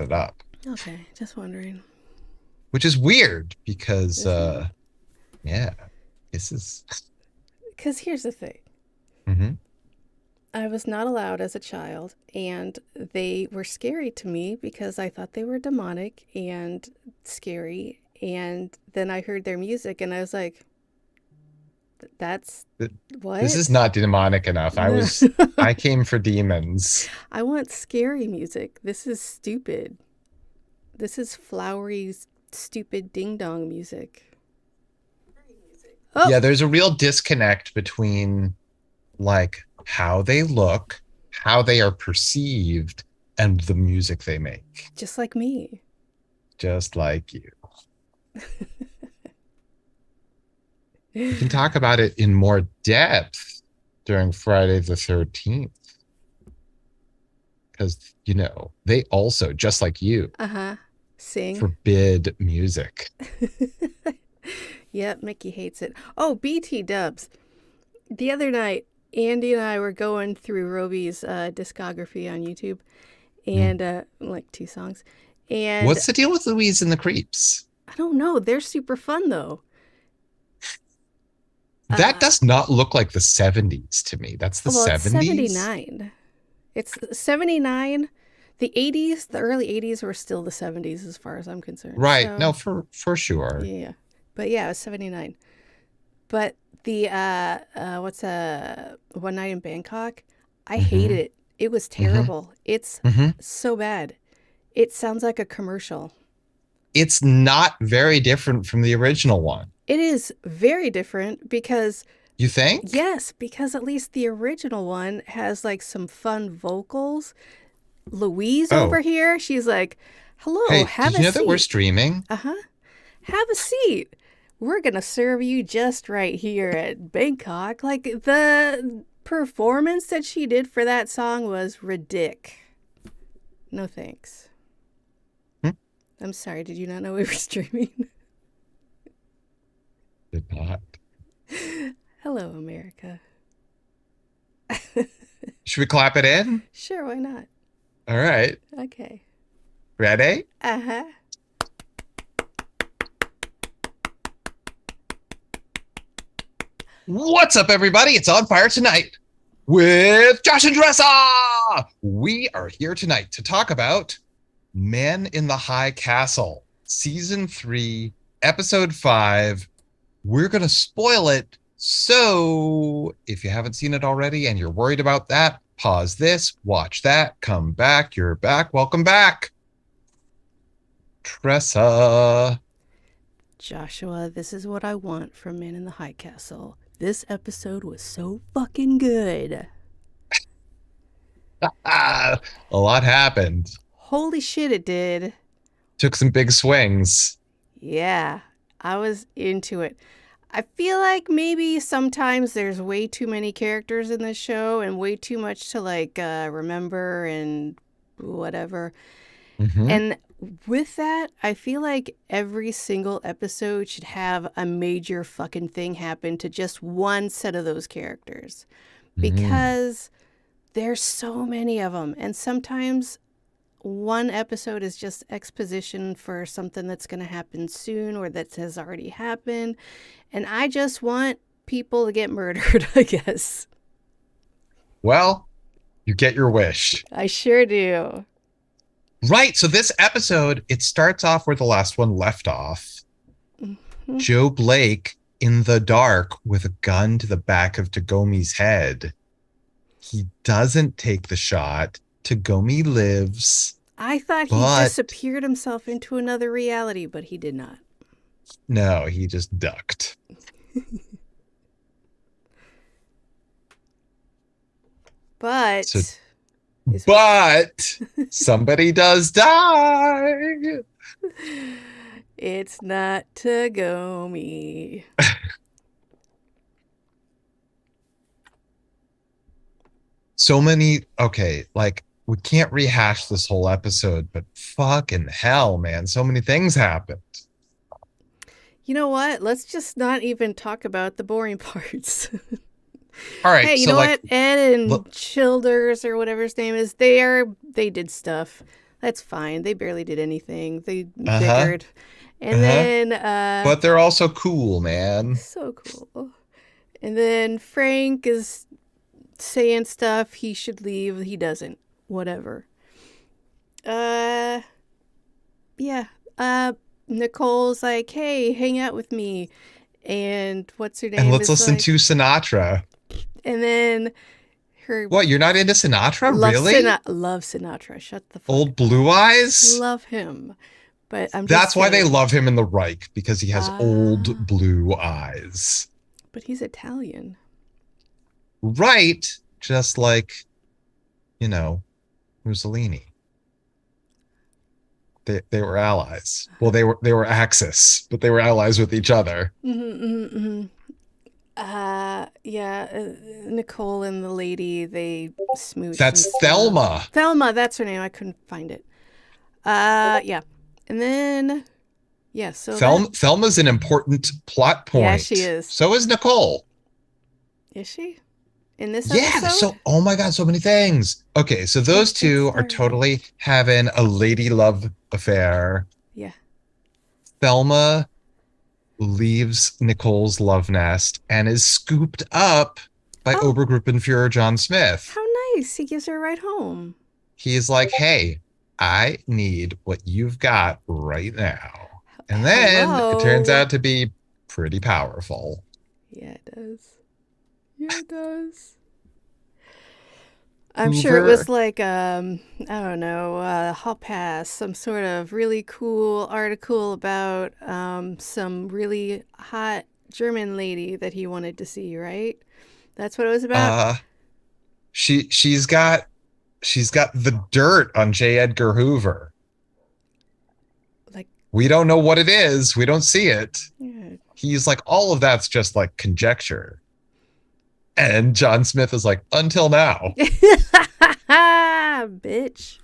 it up, Okay, just wondering. which is weird because, Isn't it? yeah, this is. Because here's the thing. Mhm. I was not allowed as a child, and they were scary to me because I thought they were demonic and scary. And then I heard their music, and I was like, "That's This is what? not demonic enough. No, I came for demons. I want scary music. This is stupid. This is flowery, stupid ding dong music." Oh, Yeah, there's a real disconnect between like how they look, how they are perceived, and the music they make. just like me. Just like you. We can talk about it in more depth during Friday the 13th because, they also, just like you, Uh huh. Sing. forbid music. Yep, Mickey hates it. Oh, BT dubs. The other night, Andy and I were going through Roby's discography on YouTube, Mm. and like two songs. And What's the deal with Louise and the Creeps? I don't know, they're super fun though. That Uh, does not look like the 70s to me. That's the well, it's 70s? 79. It's 79. The 80s, the early 80s were still the 70s as far as I'm concerned. Right. No, So, for sure. yeah. But yeah, it was 79. But the what's One Night in Bangkok? I hated Mm-hmm. it. It was Mm-hmm. terrible. It's Mm-hmm. so bad. It sounds like a commercial. It's not very different from the original one. It is very different because You think? yes, because at least the original one has like some fun vocals. Louise over Oh, here, she's like, "Hello, hey, have did a you know that we're seat." streaming? Uh-huh. "Have a seat. We're going to serve you just right here at Bangkok." Like the performance that she did for that song was ridiculous. No thanks. Hmm? I'm sorry, did you not know we were streaming? Did not. Hello, America. Should we clap it in? Sure, why not? All right. Okay. Ready? Uh-huh. What's up, everybody? It's On Fire Tonight with Josh and Dressa. We are here tonight to talk about Men in the High Castle, Season 3, Episode 5. We're going to spoil it. So if you haven't seen it already and you're worried about that, pause this, watch that, come back. You're back. Welcome back. Tressa. Joshua, this is what I want from Man in the High Castle. This episode was so fucking good. A lot happened. Holy shit, it did. Took some big swings. Yeah, I was into it. I feel like maybe sometimes there's way too many characters in this show and way too much to like remember and whatever. Mm-hmm. And with that, I feel like every single episode should have a major fucking thing happen to just one set of those characters Mm-hmm. because there's so many of them. And sometimes one episode is just exposition for something that's going to happen soon or that has already happened. And I just want people to get murdered, I guess. Well, you get your wish. I sure do. Right. So this episode, it starts off where the last one left off. Mhm. Joe Blake in the dark with a gun to the back of Tagomi's head. He doesn't take the shot. Tagomi lives, I thought he but disappeared himself into another reality, but he did not. no, he just ducked. So, But is but somebody does die. it's not Tagomi. So many, okay, like we can't rehash this whole episode, but fucking hell, man, so many things happened. You know what? Let's just not even talk about the boring parts. All Hey, right, you so know like what? Ed and look, Childers or whatever his name is, they did stuff. That's fine. They barely did anything. They Uh-huh. bickered. And Uh-huh. then, But they're also cool, man. so cool. And then Frank is saying stuff. He should leave. He doesn't. Whatever. Uh, yeah. Nicole's like, hey, hang out with me. And what's her And name let's is listen like, to Sinatra. and then her What, you're not into Sinatra? Really? Love Sinatra. Shut the fuck Old up. Blue Eyes? Love him. But I'm just That's why they saying. love him in the Reich, because he has old Ah, blue eyes. but he's Italian. Right? Just like, you know, Mussolini. They were allies. Well, they were Axis, but they were allies with each other. Mm-hmm, mm-hmm. Yeah, Nicole and the lady, they smooched and That's stuff. Thelma. Thelma, that's her name. I couldn't find it. Yeah. And then, yeah, so that, Thelma's an important plot yeah, she point. is. So is Nicole. Is she? In this Yeah, episode? oh my God, so many things. Okay, so those Let's get two are started. totally having a lady love affair. Yeah. Thelma leaves Nicole's love nest and is scooped up by Oh, Obergruppenführer John Smith. how nice. He gives her a ride home. He's like, hey, I need what you've got right now. And then it turns Hello. out to be pretty powerful. Yeah, it does. Yeah, it does. I'm sure it was Hoover, like I don't know, Hall Pass, some sort of really cool article about some really hot German lady that he wanted to see, right? That's what it was about. uh, she's got the dirt on J. Edgar Hoover. Like, We don't know what it is. We don't see it. yeah. He's like, all of that's just like conjecture. And John Smith is like, until now. Bitch.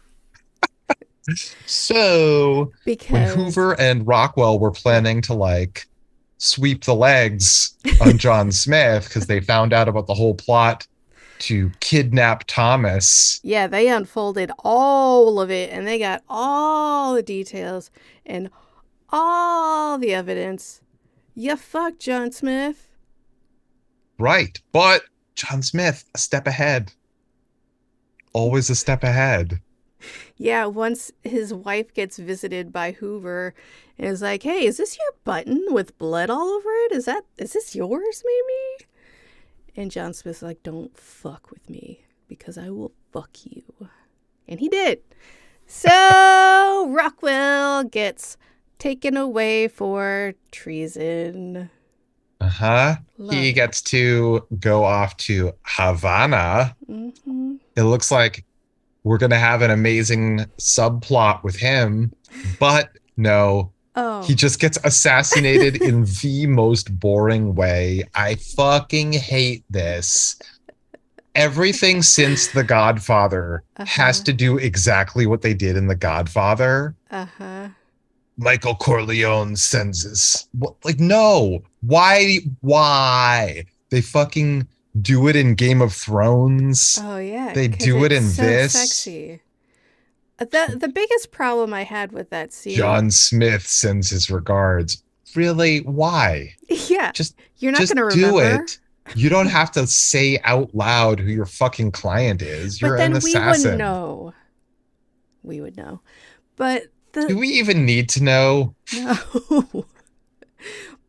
So when Because Hoover and Rockwell were planning to like sweep the legs on John Smith because they found out about the whole plot to kidnap Thomas. yeah, they unfolded all of it and they got all the details and all the evidence. You fuck John Smith. Right. But John Smith, a step ahead. Always a step ahead. Yeah, once his wife gets visited by Hoover and is like, hey, is this your button with blood all over it? Is this yours, maybe? And John Smith's like, don't fuck with me because I will fuck you. And he did. So Rockwell gets taken away for treason. Uh-huh. Love He it. gets to go off to Havana. Mm-hmm. It looks like we're going to have an amazing subplot with him, but no, he Oh. just gets assassinated in the most boring way. I fucking hate this. Everything since The Godfather has Uh-huh. to do exactly what they did in The Godfather. Uh-huh. Michael Corleone sends his, like, no, why they fucking do it in Game of Thrones. Oh yeah, They because do it it's in so this. sexy. The biggest problem I had with that scene, John Smith sends his regards. Really? Why? yeah, Just you're not just gonna do remember. it. You don't have to say out loud who your fucking client is. But You're an then we wouldn't assassin. know. We would know. But Do the we even need to know? no.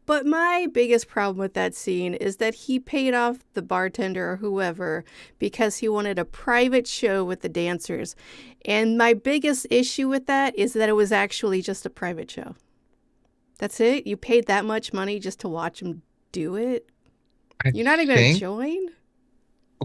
But my biggest problem with that scene is that he paid off the bartender or whoever because he wanted a private show with the dancers. And my biggest issue with that is that it was actually just a private show. That's it? You paid that much money just to watch him do it? I You're not even going to think. join?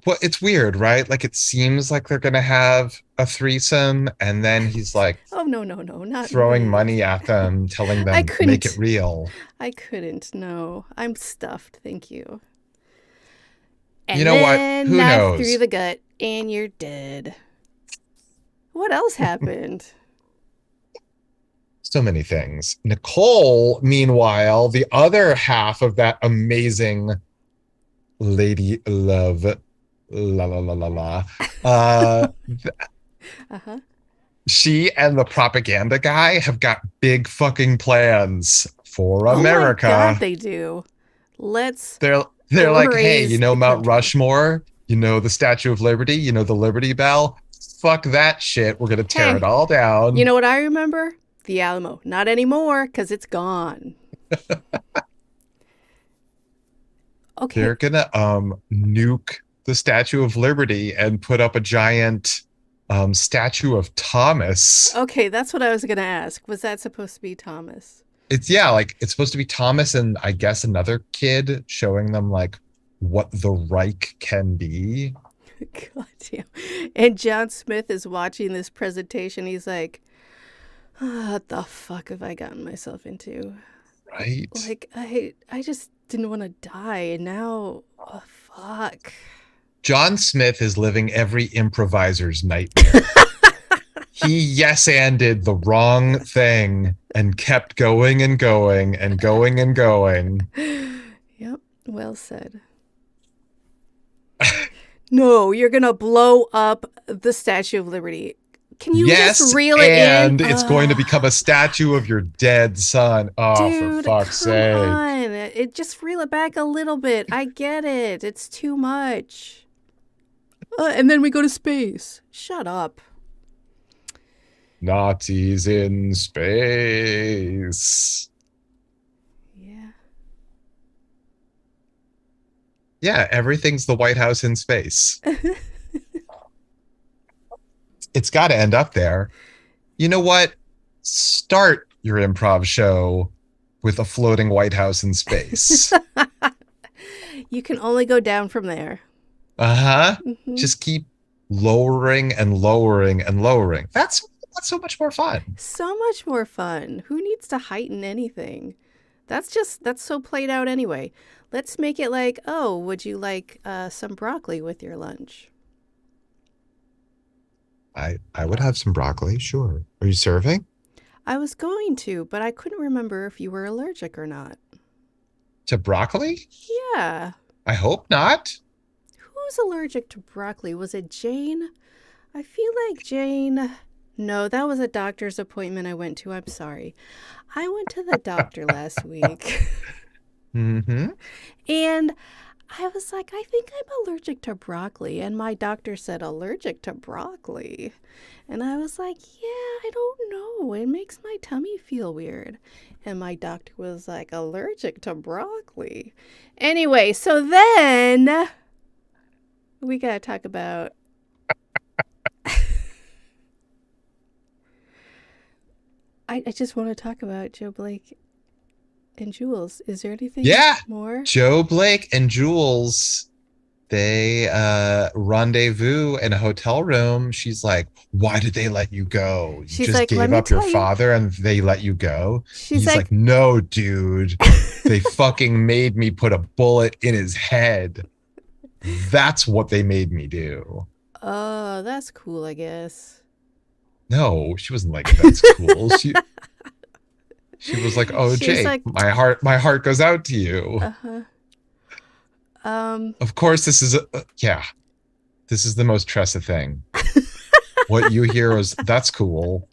Well, it's weird, right? Like it seems like they're gonna have a threesome, and then he's like Oh, no, no, no, not throwing me. money at them, telling I them make it couldn't. real. I couldn't. No. I'm stuffed. Thank you. You And know what? then Who knife through knows? the gut, and you're dead. What else happened? So many things. Nicole, meanwhile, the other half of that amazing lady love, la la la la la. Uh, Uh huh. She and the propaganda guy have got big fucking plans for Oh my God, America. they do. Let's They're like, hey, raise the Mount country. Rushmore, the Statue of Liberty, the Liberty Bell. Fuck that shit. We're gonna tear it Hey, all you down. know what I remember? The Alamo. Not anymore, because it's gone. Okay, They're gonna nuke the Statue of Liberty and put up a giant statue of Thomas. okay, that's what I was going to ask. Was that supposed to be Thomas? It's yeah, like it's supposed to be Thomas and I guess another kid showing them like what the Reich can be. God damn. And John Smith is watching this presentation. He's like, what the fuck have I gotten myself into? Right? Like, I just didn't want to die. And now, oh, fuck. John Smith is living every improviser's nightmare. He yes-anded the wrong thing and kept going and going and going and going. Yep, well said. No, you're going to blow up the Statue of Liberty. Can you Yes, just reel it in? and it's going to become a statue of your dead son. Oh, for Dude, fuck's come sake. on. It just reel it back a little bit. I get it. It's too much. And then we go to space. Shut up. Nazis in space. Yeah. Yeah, everything's the White House in space. It's got to end up there. You know what? Start your improv show with a floating White House in space. You can only go down from there. Uh-huh. Mm-hmm. Just keep lowering and lowering and lowering. That's so much more fun. So much more fun. Who needs to heighten anything? That's so played out anyway. Let's make it like, oh, would you like some broccoli with your lunch? I would have some broccoli, sure. Are you serving? I was going to, but I couldn't remember if you were allergic or not. To broccoli? Yeah. I hope not. Who's allergic to broccoli? Was it Jane? I feel like Jane. No, that was a doctor's appointment I went to. I'm sorry. I went to the doctor last week. Mm-hmm. And I was like, I think I'm allergic to broccoli. And my doctor said, allergic to broccoli. And I was like, yeah, I don't know. It makes my tummy feel weird. And my doctor was like, allergic to broccoli. Anyway, so then we got to talk about. I just want to talk about Joe Blake and Jules. Is there anything more? Joe Blake and Jules, they rendezvous in a hotel room. She's like, why did they let you go? You She's just like, gave up your father and they let you go? She's He's like, no, dude. They fucking made me put a bullet in his head. That's what they made me do. Oh, that's cool, I guess. No, she wasn't like, that's cool. She was like, oh, Jake, like, my heart goes out to you. Uh-huh. Of course, this is this is the most Tressa thing. What you hear is, that's cool.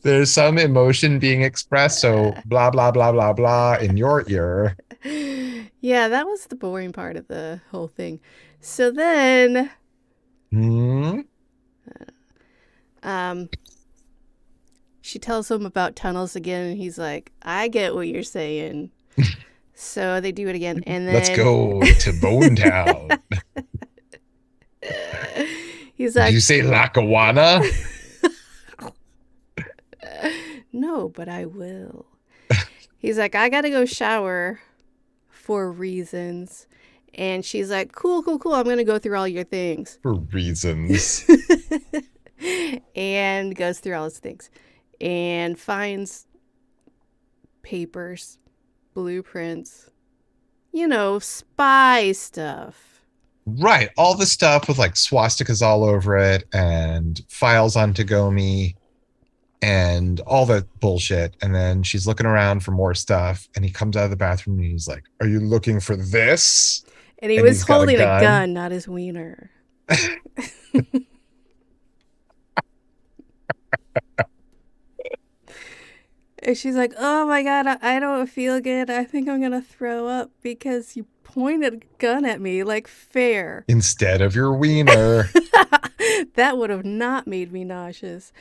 There's some emotion being expressed, so blah, blah, blah, blah, blah in your ear. Yeah, that was the boring part of the whole thing. So then... she tells him about tunnels again, and he's like, I get what you're saying. So they do it again, and then... Let's go to Bone Town. He's like... Did you say Lackawanna? No, but I will. He's like, I gotta go shower for reasons. And she's like, cool. I'm gonna go through all your things. For reasons. And goes through all his things. And finds papers, blueprints, spy stuff. Right. All the stuff with like swastikas all over it and files on Tagomi and all the bullshit. And then she's looking around for more stuff. And he comes out of the bathroom and he's like, are you looking for this? And he was holding a gun, not his wiener. And she's like, oh my God, I don't feel good. I think I'm going to throw up because you pointed a gun at me. Like, fair. Instead of your wiener. That would have not made me nauseous.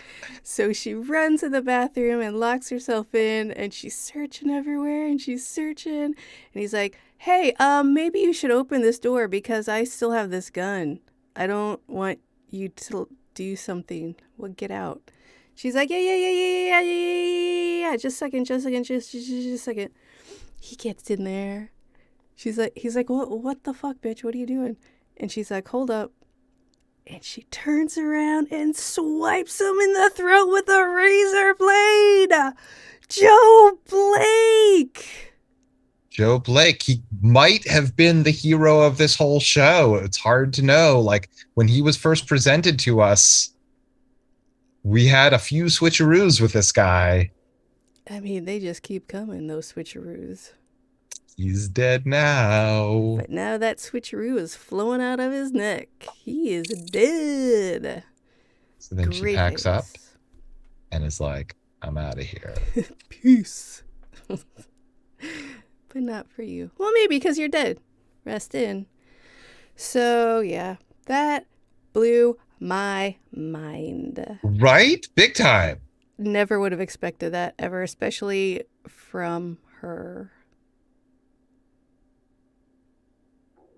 So she runs in the bathroom and locks herself in, and she's searching everywhere, and she's searching. And he's like, hey, maybe you should open this door because I still have this gun. I don't want you to do something. Well, get out. She's like, yeah. Just a second. Just a second. He gets in there. He's like, what the fuck, bitch? What are you doing? And she's like, hold up. And she turns around and swipes him in the throat with a razor blade. Joe Blake. Joe Blake, he might have been the hero of this whole show. It's hard to know. Like, when he was first presented to us, we had a few switcheroos with this guy. I mean, they just keep coming, those switcheroos. He's dead now. But now that switcheroo is flowing out of his neck. He is dead. So then she packs up and is like, I'm out of here. Peace. But not for you. Well, maybe because you're dead. Rest in. So, yeah, that blew my mind. Right? Big time. Never would have expected that ever, especially from her.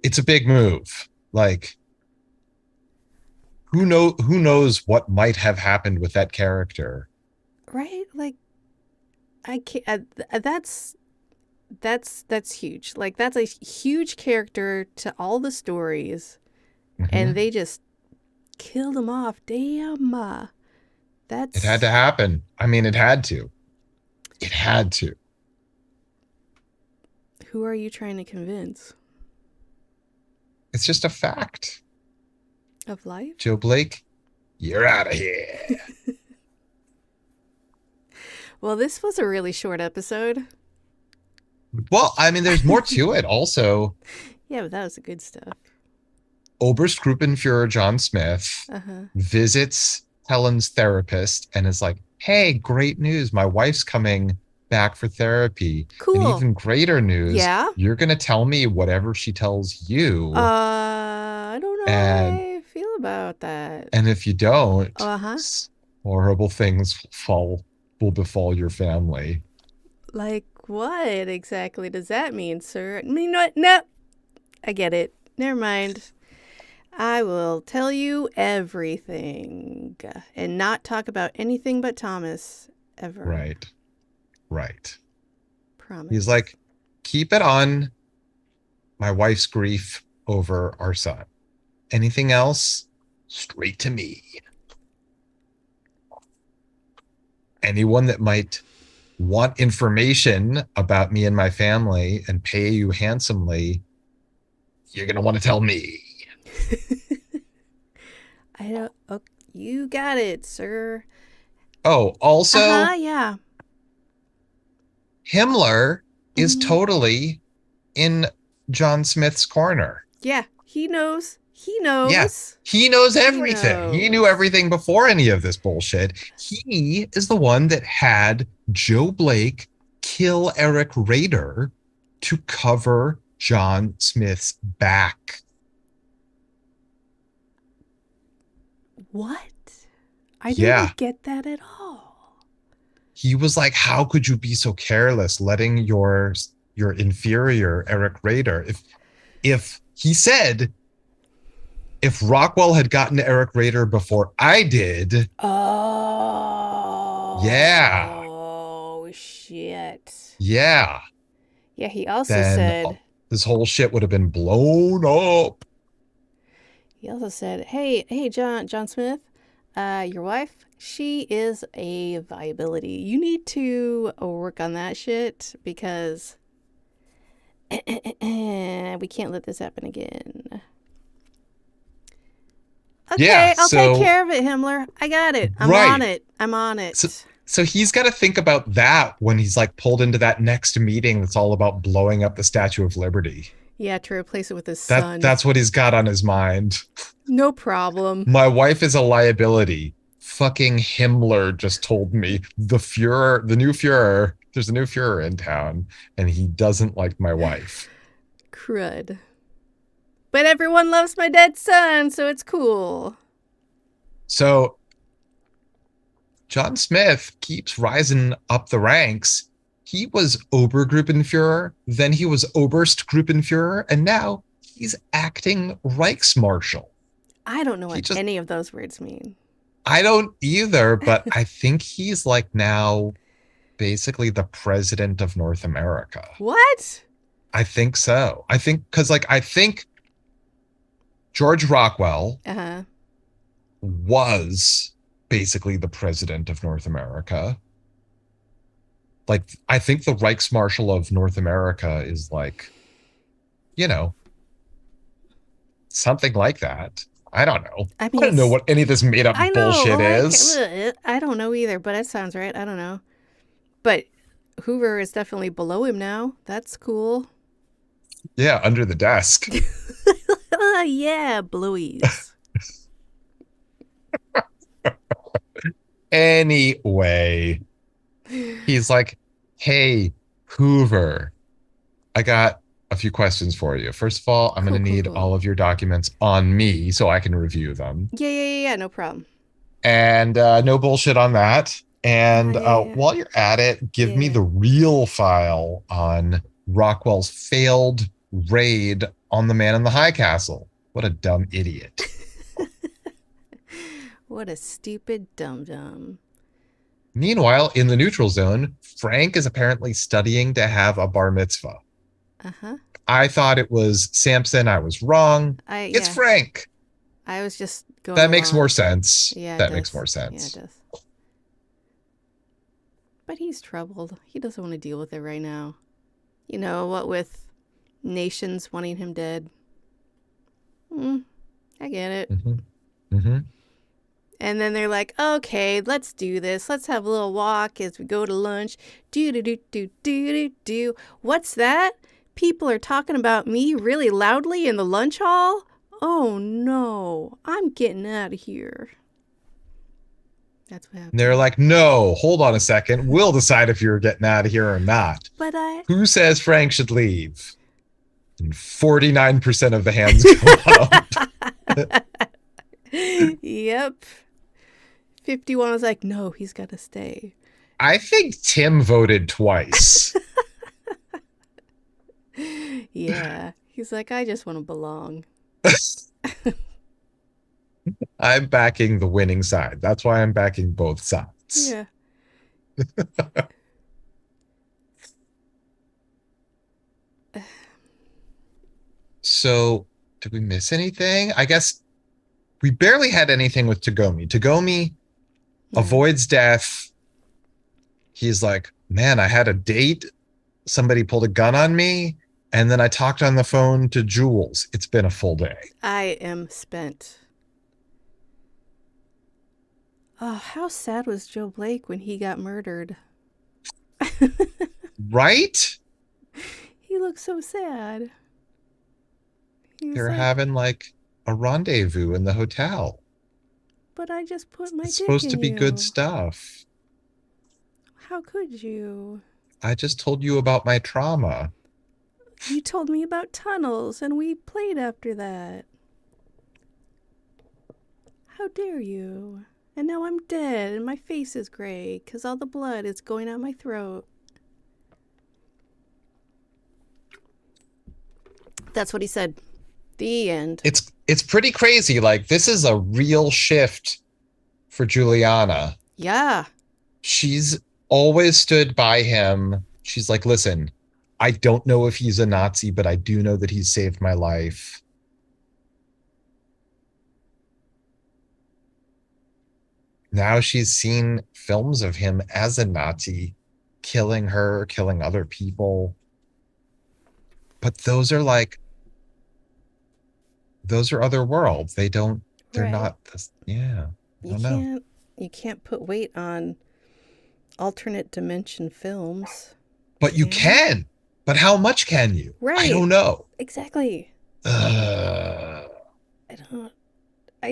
It's a big move. Like, who knows what might have happened with that character? Right? Like, I can't. That's huge. Like, that's a huge character to all the stories, and they just killed him off. Damn. It had to happen. I mean, it had to. It had to. Who are you trying to convince? It's just a fact. Of life? Joe Blake, you're out of here. Well, this was a really short episode. Well, I mean, there's more to it also. Yeah, but that was the good stuff. Obergruppenführer John Smith visits Helen's therapist and is like, hey, great news. My wife's coming back for therapy. Cool. And even greater news. Yeah. You're going to tell me whatever she tells you. I don't know how I feel about that. And if you don't, horrible things will befall your family. Like what exactly does that mean, sir? I mean, what? No. I get it. Never mind. I will tell you everything and not talk about anything but Thomas ever. Right. Promise. He's like, keep it on my wife's grief over our son. Anything else, straight to me. Anyone that might want information about me and my family and pay you handsomely, you're going to want to tell me. I don't. Oh, you got it, sir. Oh, also, yeah. Himmler is totally in John Smith's corner. Yeah, he knows. Yeah, he knows everything. He knew everything before any of this bullshit. He is the one that had Joe Blake kill Eric Rader to cover John Smith's back. What? I didn't get that at all. He was like, how could you be so careless letting your inferior Eric Rader, if he said, if Rockwell had gotten to Eric Rader before I did. Oh. Yeah. Oh, shit. Yeah. Yeah, he also said. This whole shit would have been blown up. He also said, hey, John Smith, your wife, she is a viability. You need to work on that shit because we can't let this happen again. Okay, yeah, I'll take care of it, Himmler. I got it. I'm on it. So he's got to think about that when he's like pulled into that next meeting that's all about blowing up the Statue of Liberty. Yeah, to replace it with his son. That's what he's got on his mind. No problem. My wife is a liability. fucking Himmler just told me the Fuhrer, the new Fuhrer, there's a new Fuhrer in town and he doesn't like my wife. Crud. But everyone loves my dead son, so it's cool. So John Smith keeps rising up the ranks. He was Obergruppenführer, then he was Oberstgruppenführer, and now he's acting Reichsmarshal. I don't know what any of those words mean. I don't either, but I think he's like now basically the president of North America. What? I think so. I think because I think George Rockwell was basically the president of North America. Like, I think the Reichsmarshal of North America is like, something like that. I don't know. I don't know what any of this made up bullshit is. I don't know either, but it sounds right. I don't know. But Hoover is definitely below him now. That's cool. Yeah, under the desk. Yeah, blowies. Anyway, he's like, hey, Hoover, I got a few questions for you. First of all, I'm going to need all of your documents on me so I can review them. Yeah, no problem. And no bullshit on that. And while you're at it, give me the real file on Rockwell's failed raid on the man in the high castle. What a dumb idiot. What a stupid dum-dum. Meanwhile, in the neutral zone, Frank is apparently studying to have a bar mitzvah. I thought it was Samson. I was wrong. It's Frank. I was just going That makes more sense. Yeah, that makes more sense. Yeah, it does. But he's troubled. He doesn't want to deal with it right now. You know, what with nations wanting him dead. I get it. And then they're like, okay, let's do this. Let's have a little walk as we go to lunch. Do. What's that? People are talking about me really loudly in the lunch hall? Oh, no. I'm getting out of here. That's what happened. They're like, no, hold on a second. We'll decide if you're getting out of here or not. But Who says Frank should leave? And 49% of the hands go up. Yep. 51 was like, no, he's got to stay. I think Tim voted twice. Yeah. He's like, I just want to belong. I'm backing the winning side. That's why I'm backing both sides. Yeah. So, did we miss anything? I guess we barely had anything with Tagomi. Tagomi avoids death. He's like, man, I had a date. Somebody pulled a gun on me. And then I talked on the phone to Jules. It's been a full day. I am spent. Oh, how sad was Joe Blake when he got murdered? Right? He looked so sad. They're having like a rendezvous in the hotel. But I just put my dick in you. It's supposed to be good stuff. How could you? I just told you about my trauma. You told me about tunnels, and we played after that. How dare you? And now I'm dead, and my face is gray, because all the blood is going out my throat. That's what he said. The end. It's pretty crazy. Like, this is a real shift for Juliana. Yeah. She's always stood by him. She's like, listen, I don't know if he's a Nazi, but I do know that he's saved my life. Now she's seen films of him as a Nazi, killing her, killing other people. But those are other worlds. They're not this. Yeah. You can't put weight on alternate dimension films. But you can. But how much can you? Right. I don't know. Exactly. I'm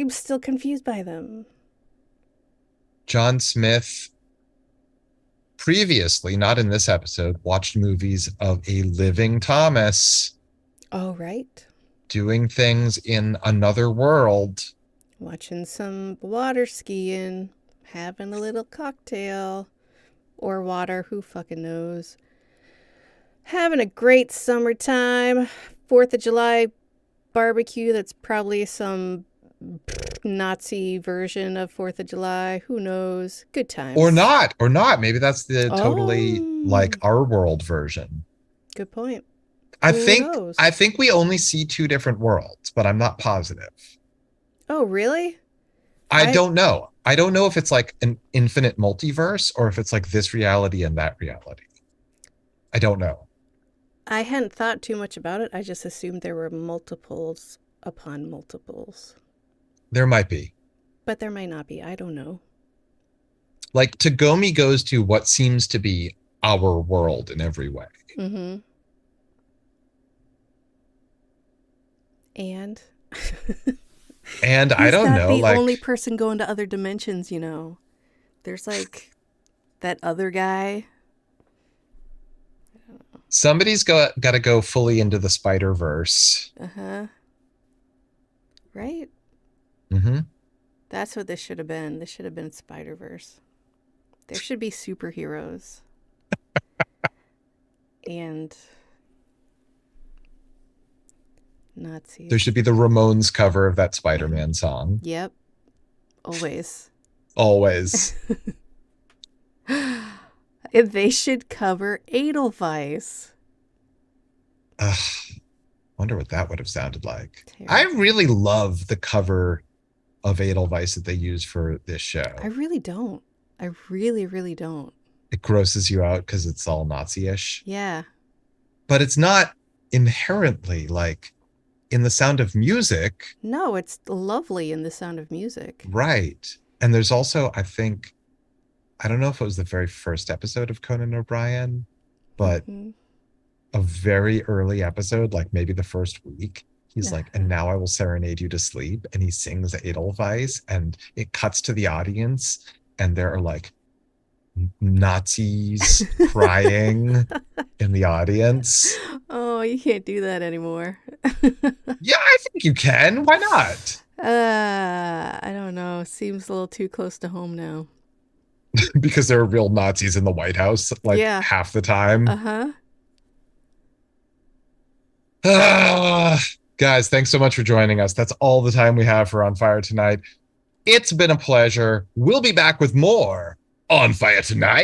still confused by them. John Smith previously, not in this episode, watched movies of a living Thomas Oh, right. doing things in another world. Watching some water skiing, having a little cocktail or water, who fucking knows. Having a great summertime, 4th of July barbecue that's probably some Nazi version of 4th of July. Who knows? Good times. Or not. Maybe that's the totally like Oh, our world version. good point. I Who think knows? I think we only see two different worlds, but I'm not positive. Oh, really? I don't know. I don't know if it's like an infinite multiverse or if it's like this reality and that reality. I don't know. I hadn't thought too much about it. I just assumed there were multiples upon multiples. There might be. But there might not be. I don't know. Like Tagomi goes to what seems to be our world in every way. Mm-hmm. And And I don't know, the like only person going to other dimensions, you know. There's like that other guy. somebody's got to go fully into the Spider-Verse. Uh-huh. Right? Mm-hmm. That's what this should have been. This should have been Spider-Verse. There should be superheroes. And Nazis. There should be the Ramones cover of that Spider-Man song. Yep. Always. Always. They should cover Edelweiss. Wonder what that would have sounded like. Terrible. I really love the cover of Edelweiss that they use for this show. I really don't. I really, really don't. It grosses you out because it's all Nazi-ish. Yeah. But it's not inherently like in The Sound of Music. No, it's lovely in The Sound of Music. Right. And there's also, I think, I don't know if it was the very first episode of Conan O'Brien, but a very early episode, like maybe the first week, he's like, and now I will serenade you to sleep. And he sings Edelweiss and it cuts to the audience and there are like Nazis crying in the audience. Oh, you can't do that anymore. Yeah, I think you can. Why not? I don't know. Seems a little too close to home now. Because there are real Nazis in the White House like half the time. Uh-huh. Guys, thanks so much for joining us. That's all the time we have for On Fire Tonight. It's been a pleasure. We'll be back with more On Fire Tonight.